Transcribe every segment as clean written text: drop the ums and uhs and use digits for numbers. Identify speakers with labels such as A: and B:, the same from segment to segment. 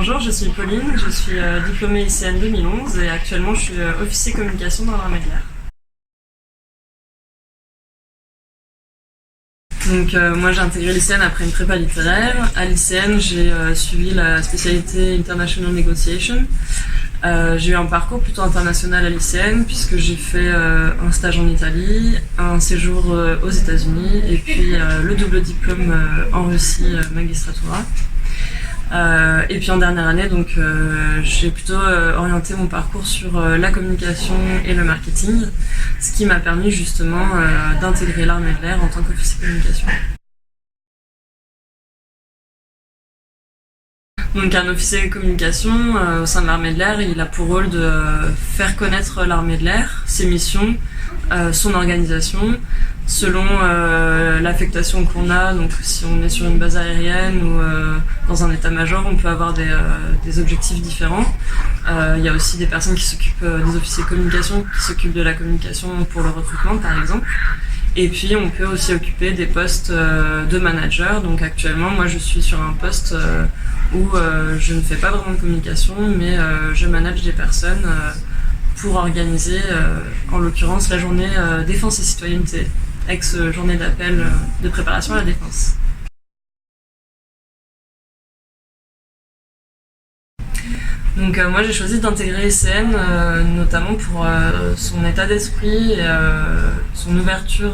A: Bonjour, je suis Pauline, je suis diplômée ICN 2011 et actuellement je suis officier communication dans l'armée de l'air. Donc moi j'ai intégré l'ICN après une prépa littéraire. À l'ICN j'ai suivi la spécialité International Negotiation. J'ai eu un parcours plutôt international à l'ICN puisque j'ai fait un stage en Italie, un séjour aux États-Unis et puis le double diplôme en Russie, magistratura. Et puis en dernière année, donc j'ai plutôt orienté mon parcours sur la communication et le marketing, ce qui m'a permis justement d'intégrer l'armée de l'air en tant qu'officier communication. Donc un officier communication au sein de l'armée de l'air, il a pour rôle de faire connaître l'armée de l'air, ses missions, son organisation, selon l'affectation qu'on a. Donc si on est sur une base aérienne ou dans un état-major, on peut avoir des objectifs différents. Il y a aussi des personnes qui s'occupent des officiers communication, qui s'occupent de la communication pour le recrutement par exemple. Et puis on peut aussi occuper des postes de manager. Donc actuellement moi je suis sur un poste où je ne fais pas vraiment de communication mais je manage des personnes pour organiser en l'occurrence la journée défense et citoyenneté, ex-journée d'appel de préparation à la défense. Donc moi j'ai choisi d'intégrer l'ICN notamment pour son état d'esprit et son ouverture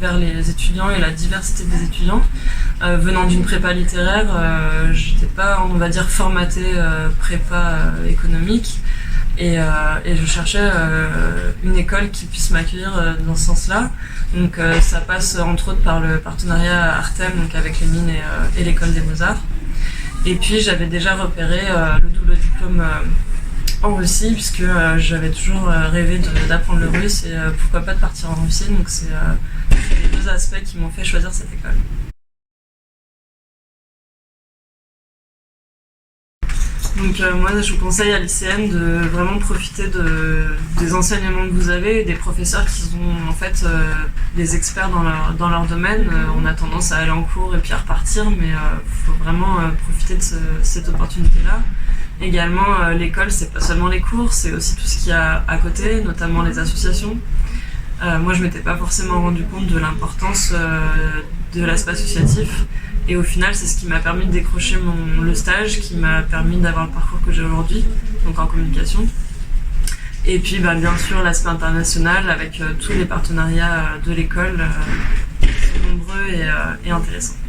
A: vers les étudiants et la diversité des étudiants. Venant d'une prépa littéraire, j'étais pas, on va dire, formatée prépa économique et je cherchais une école qui puisse m'accueillir dans ce sens-là. Donc ça passe entre autres par le partenariat Artem, donc avec les mines et l'école des Beaux-Arts. Et puis j'avais déjà repéré le double diplôme en Russie puisque j'avais toujours rêvé d'apprendre le russe et pourquoi pas de partir en Russie. Donc c'est les deux aspects qui m'ont fait choisir cette école. Donc moi je vous conseille à l'ICN de vraiment profiter des enseignements que vous avez et des professeurs qui sont en fait des experts dans leur domaine. On a tendance à aller en cours et puis à repartir, mais il faut vraiment profiter de cette opportunité-là. Également l'école, c'est pas seulement les cours, c'est aussi tout ce qu'il y a à côté, notamment les associations. Moi je m'étais pas forcément rendu compte de l'importance de l'aspect associatif. Et au final, c'est ce qui m'a permis de décrocher le stage, qui m'a permis d'avoir le parcours que j'ai aujourd'hui, donc en communication. Et puis, bien sûr, l'aspect international avec tous les partenariats de l'école qui sont nombreux et intéressants.